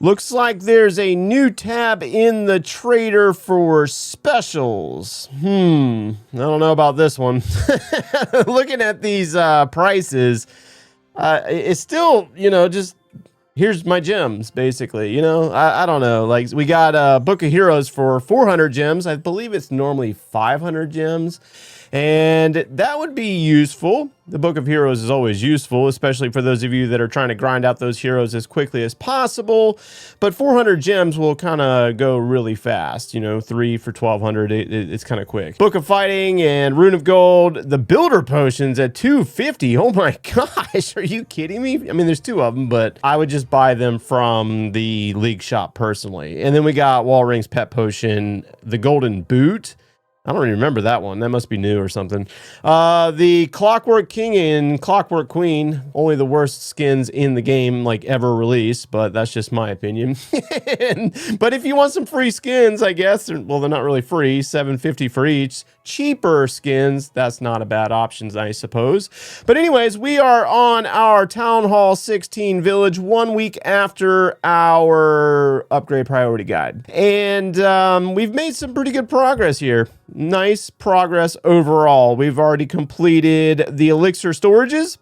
Looks like there's a new tab in the trader for specials. I don't know about this one. Looking at these prices, it's still, just here's my gems, basically. I don't know. Like, we got a Book of Heroes for 400 gems. I believe it's normally 500 gems. And that would be useful. The Book of Heroes is always useful, especially for those of you that are trying to grind out those heroes as quickly as possible. But 400 gems will kind of go really fast. 3 for 1200, it's kind of quick. Book of Fighting and Rune of Gold. The Builder Potions at 250. Oh my gosh, are you kidding me? I mean, there's 2 of them, but I would just buy them from the League shop personally. And then we got Walring's Pet Potion, the Golden Boot. I don't even remember that one. That must be new or something. The Clockwork King and Clockwork Queen, only the worst skins in the game, like, ever released, but that's just my opinion. But if you want some free skins, I guess, well, they're not really free, $7.50 for each. Cheaper skins, that's not a bad option, I suppose. But anyways, we are on our Town Hall 16 village 1 week after our upgrade priority guide. And we've made some pretty good progress here. Nice progress overall. We've already completed the elixir storages.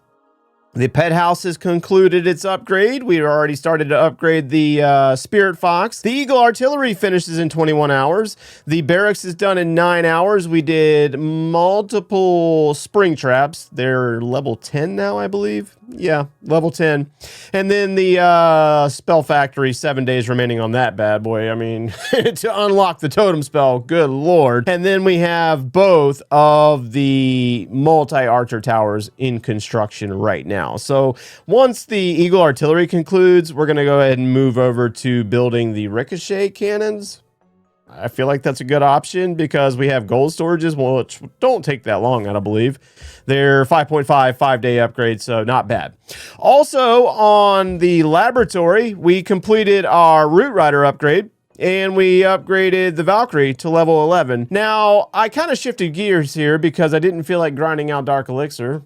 The pet house has concluded its upgrade. We already started to upgrade the Spirit Fox. The Eagle Artillery finishes in 21 hours. The barracks is done in 9 hours. We did multiple spring traps. They're level 10 now, I believe. Yeah, level 10. And then the spell factory, 7 days remaining on that bad boy. I mean, to unlock the totem spell, good lord. And then we have both of the multi-archer towers in construction right now. So once the Eagle Artillery concludes, we're going to go ahead and move over to building the ricochet cannons. I feel like that's a good option because we have gold storages, which don't take that long, I don't believe. They're 5.5, 5-day upgrades, so not bad. Also, on the laboratory, we completed our Root Rider upgrade. And we upgraded the Valkyrie to level 11. Now, I kind of shifted gears here because I didn't feel like grinding out Dark Elixir.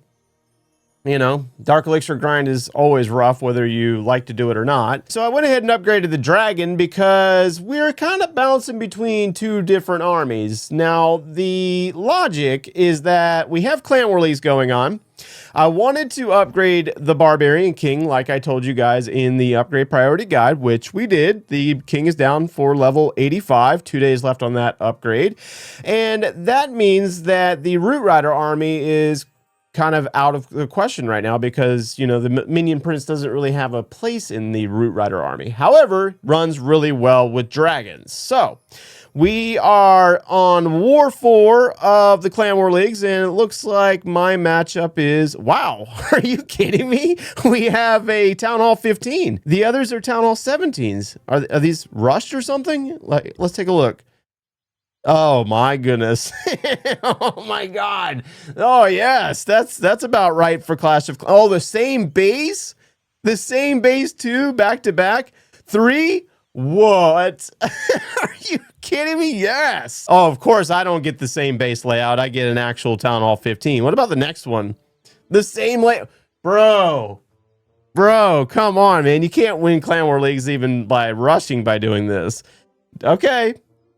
Dark Elixir grind is always rough, whether you like to do it or not. So I went ahead and upgraded the Dragon because we're kind of bouncing between 2 different armies. Now, the logic is that we have clan war leagues going on. I wanted to upgrade the Barbarian King, like I told you guys in the upgrade priority guide, which we did. The King is down for level 85, 2 days left on that upgrade. And that means that the Root Rider army is kind of out of the question right now because, the Minion Prince doesn't really have a place in the Root Rider army. However, runs really well with dragons. So we are on War 4 of the Clan War Leagues, and it looks like my matchup is, wow, are you kidding me? We have a Town Hall 15. The others are Town Hall 17s. Are these rushed or something? Like, let's take a look. Oh my goodness. Oh my god. Oh yes, that's about right for Clash of Clans. Oh, the same base? The same base too, back to back? 3? What? Are you kidding me? Yes. Oh, of course I don't get the same base layout. I get an actual Town Hall 15. What about the next one? The same layout. Bro, come on, man. You can't win Clan War Leagues even by rushing by doing this. Okay.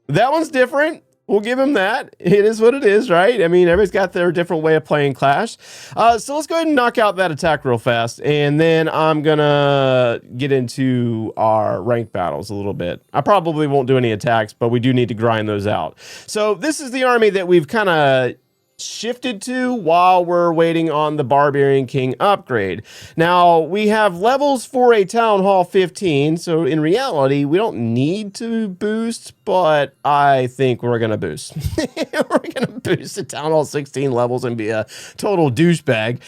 That one's different. We'll give him that. It is what it is, right? I mean, everybody's got their different way of playing Clash. So let's go ahead and knock out that attack real fast. And then I'm going to get into our ranked battles a little bit. I probably won't do any attacks, but we do need to grind those out. So this is the army that we've kind of shifted to while we're waiting on the Barbarian King upgrade. Now, we have levels for a Town Hall 15, so in reality, we don't need to boost, but I think we're going to boost. We're going to boost the Town Hall 16 levels and be a total douchebag.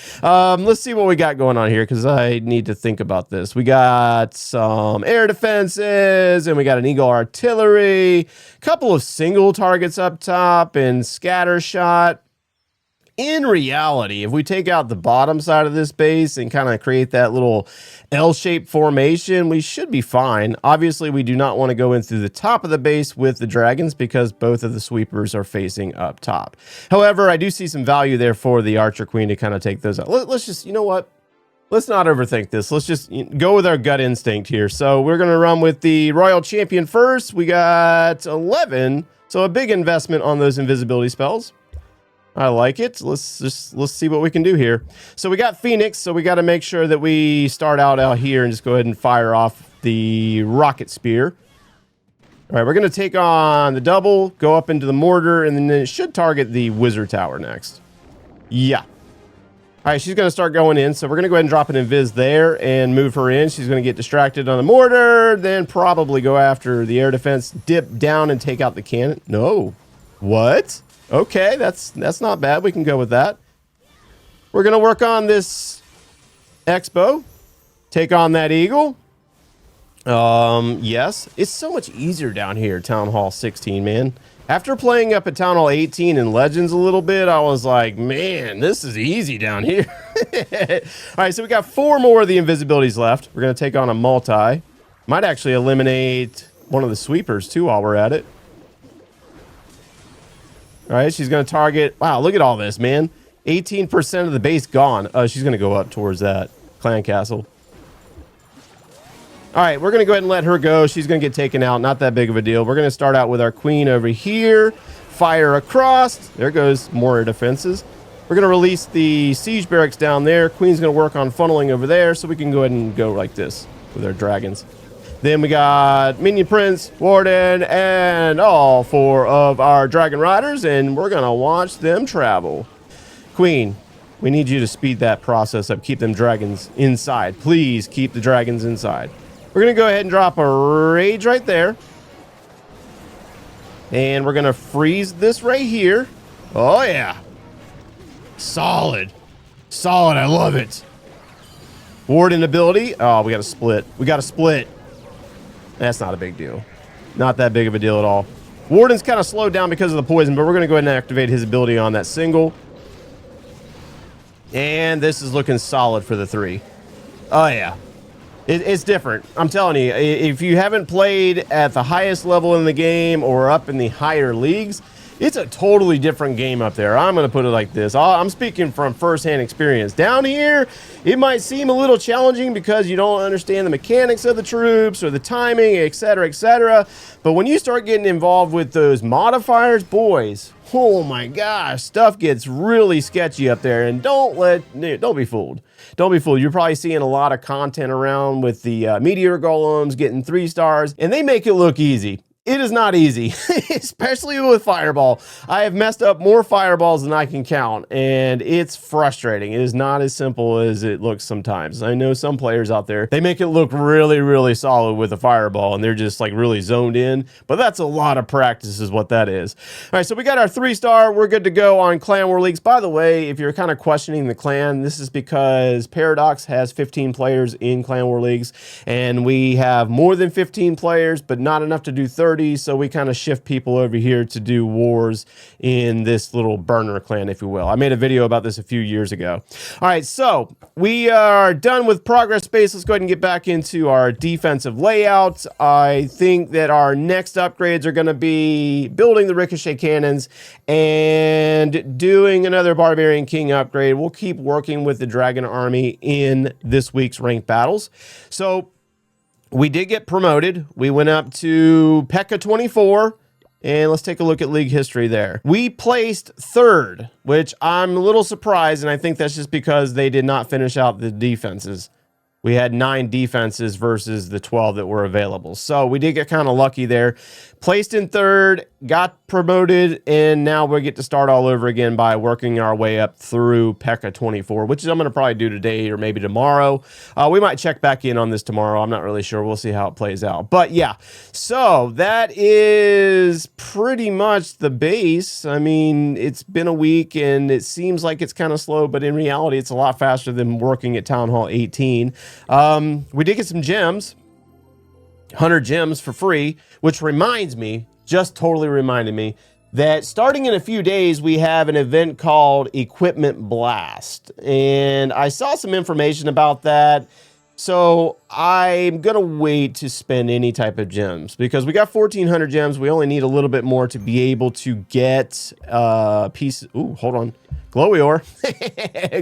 Let's see what we got going on here, because I need to think about this. We got some air defenses, and we got an Eagle Artillery, a couple of single targets up top, and scatter shot. In reality, if we take out the bottom side of this base and kind of create that little L-shaped formation, we should be fine. Obviously, we do not want to go in through the top of the base with the dragons because both of the sweepers are facing up top. However, I do see some value there for the Archer Queen to kind of take those out. Let's just, you know what? let's not overthink this. Let's just go with our gut instinct here. So we're going to run with the Royal Champion first. We got 11. So a big investment on those invisibility spells. I like it. Let's see what we can do here. So we got Phoenix. So we got to make sure that we start out here and just go ahead and fire off the rocket spear. All right, we're going to take on the double, go up into the mortar, and then it should target the wizard tower next. Yeah. All right, she's going to start going in. So we're going to go ahead and drop an invis there and move her in. She's going to get distracted on the mortar, then probably go after the air defense, dip down and take out the cannon. No. What? Okay, that's not bad. We can go with that. We're going to work on this Expo. Take on that eagle. Yes. It's so much easier down here, Town Hall 16, man. After playing up at Town Hall 18 and Legends a little bit, I was like, man, this is easy down here. All right, so we got 4 more of the invisibilities left. We're going to take on a multi. Might actually eliminate one of the sweepers, too, while we're at it. All right, she's going to target... Wow, look at all this, man. 18% of the base gone. She's going to go up towards that clan castle. All right, we're going to go ahead and let her go. She's going to get taken out. Not that big of a deal. We're going to start out with our queen over here. Fire across. There goes more defenses. We're going to release the siege barracks down there. Queen's going to work on funneling over there, so we can go ahead and go like this with our dragons. Then we got Minion Prince, Warden, and all 4 of our Dragon Riders, and we're going to watch them travel. Queen, we need you to speed that process up. Keep them dragons inside. Please keep the dragons inside. We're going to go ahead and drop a rage right there. And we're going to freeze this right here. Oh, yeah. Solid. Solid. I love it. Warden ability. Oh, we got to split. We got to split. That's not a big deal. Not that big of a deal at all. Warden's kind of slowed down because of the poison, but we're going to go ahead and activate his ability on that single. And this is looking solid for the 3. Oh, yeah. It's different. I'm telling you, if you haven't played at the highest level in the game or up in the higher leagues, it's a totally different game up there. I'm going to put it like this. I'm speaking from firsthand experience. Down here, it might seem a little challenging because you don't understand the mechanics of the troops or the timing, etc., etc. But when you start getting involved with those modifiers, boys, oh my gosh, stuff gets really sketchy up there. And don't be fooled. Don't be fooled. You're probably seeing a lot of content around with the meteor golems getting 3 stars, and they make it look easy. It is not easy, especially with Fireball. I have messed up more Fireballs than I can count, and it's frustrating. It is not as simple as it looks sometimes. I know some players out there, they make it look really, really solid with a Fireball, and they're just like really zoned in, but that's a lot of practice is what that is. All right, so we got our 3-star. We're good to go on Clan War Leagues. By the way, if you're kind of questioning the clan, this is because Paradox has 15 players in Clan War Leagues, and we have more than 15 players, but not enough to do 30. So we kind of shift people over here to do wars in this little burner clan, if you will. I made a video about this a few years ago. All right, so we are done with progress space. Let's go ahead and get back into our defensive layout. I think that our next upgrades are going to be building the ricochet cannons and doing another Barbarian King upgrade. We'll keep working with the Dragon Army in this week's ranked battles. So we did get promoted. We went up to P.E.K.K.A 24, and let's take a look at league history there. We placed 3rd, which I'm a little surprised, and I think that's just because they did not finish out the defenses. We had 9 defenses versus the 12 that were available. So we did get kind of lucky there. Placed in 3rd, got promoted, and now we get to start all over again by working our way up through P.E.K.K.A 24, which is I'm going to probably do today or maybe tomorrow. We might check back in on this tomorrow. I'm not really sure. We'll see how it plays out. But yeah, so that is pretty much the base. I mean, it's been a week, and it seems like it's kind of slow, but in reality, it's a lot faster than working at Town Hall 18. We did get some gems. 100 gems for free, which reminds me, just totally reminded me, that starting in a few days, we have an event called Equipment Blast. And I saw some information about that. So I'm going to wait to spend any type of gems because we got 1,400 gems. We only need a little bit more to be able to get a piece. Ooh, hold on. Glowy ore.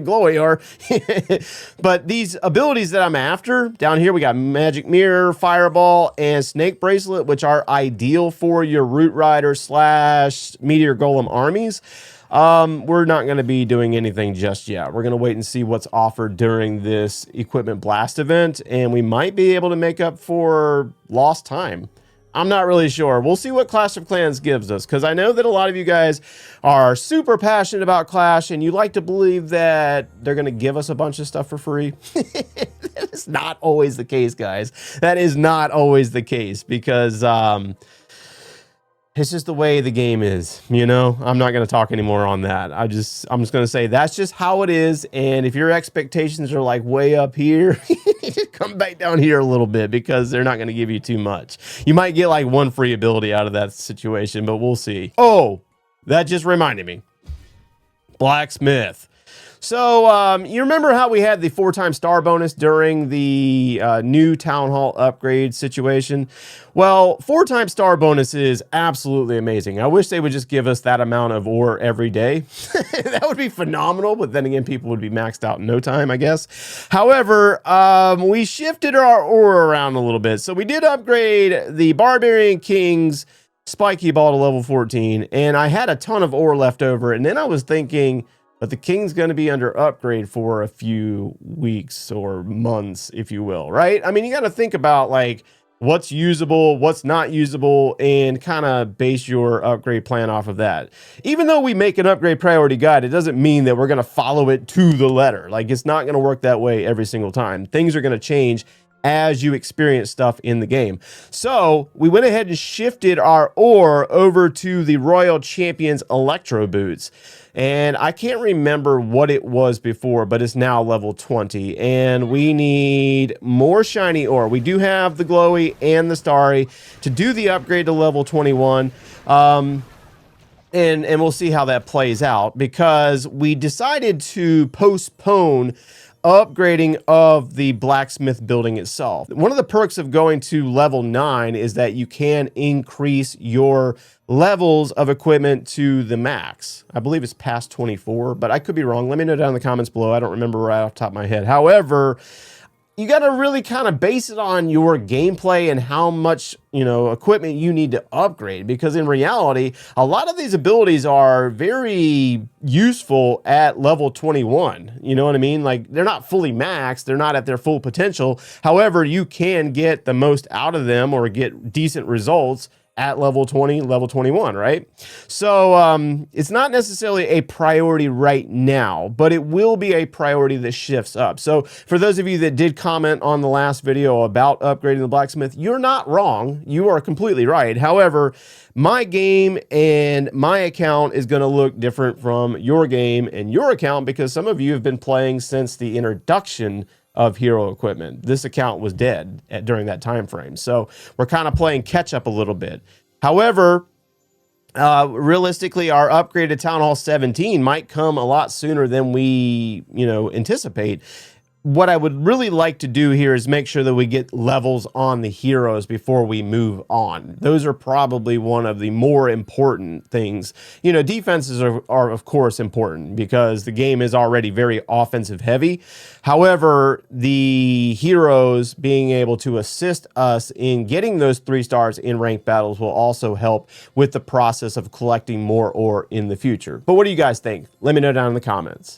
Glowy ore. But these abilities that I'm after, down here we got Magic Mirror, Fireball, and Snake Bracelet, which are ideal for your Root Rider / Meteor Golem armies. We're not going to be doing anything just yet. We're going to wait and see what's offered during this Equipment Blast event, and we might be able to make up for lost time. I'm not really sure. We'll see what Clash of Clans gives us, because I know that a lot of you guys are super passionate about Clash, and you like to believe that they're going to give us a bunch of stuff for free. That is not always the case, guys. That is not always the case, because it's just the way the game is, you know? I'm not going to talk anymore on that. I'm just going to say that's just how it is. And if your expectations are like way up here, come back down here a little bit because they're not going to give you too much. You might get like one free ability out of that situation, but we'll see. Oh, that just reminded me. Blacksmith. So you remember how we had the 4-time star bonus during the new town hall upgrade situation? Well, 4-time star bonus is absolutely amazing. I wish they would just give us that amount of ore every day. That would be phenomenal, but then again, people would be maxed out in no time, I guess. However, we shifted our ore around a little bit. So we did upgrade the Barbarian King's Spiky Ball to level 14, and I had a ton of ore left over, and then I was thinking, but the King's going to be under upgrade for a few weeks or months, if you will, right? I mean, you got to think about like what's usable, what's not usable, and kind of base your upgrade plan off of that. Even though we make an upgrade priority guide, it doesn't mean that we're going to follow it to the letter. Like, it's not going to work that way every single time. Things are going to change as you experience stuff in the game. So we went ahead and shifted our ore over to the Royal Champions Electro Boots. And I can't remember what it was before, but it's now level 20. And we need more shiny ore. We do have the glowy and the starry to do the upgrade to level 21. And we'll see how that plays out, because we decided to postpone upgrading of the blacksmith building itself. One of the perks of going to level 9 is that you can increase your levels of equipment to the max. I believe it's past 24, but I could be wrong. Let me know down in the comments below. I don't remember right off the top of my head. However, you got to really kind of base it on your gameplay and how much, you know, equipment you need to upgrade, because in reality, a lot of these abilities are very useful at level 21. You know what I mean? Like, they're not fully maxed. They're not at their full potential. However, you can get the most out of them or get decent results at level 20, level 21, right? So it's not necessarily a priority right now, but it will be a priority that shifts up. So for those of you that did comment on the last video about upgrading the blacksmith, you're not wrong. You are completely right. However, my game and my account is going to look different from your game and your account, because some of you have been playing since the introduction of hero equipment. This account was dead during that time frame, so we're kind of playing catch up a little bit. However, realistically, our upgraded Town Hall 17 might come a lot sooner than we, anticipate. What I would really like to do here is make sure that we get levels on the heroes before we move on. Those are probably one of the more important things. Defenses are of course important because the game is already very offensive heavy. However, the heroes being able to assist us in getting those 3 stars in ranked battles will also help with the process of collecting more ore in the future. But what do you guys think? Let me know down in the comments.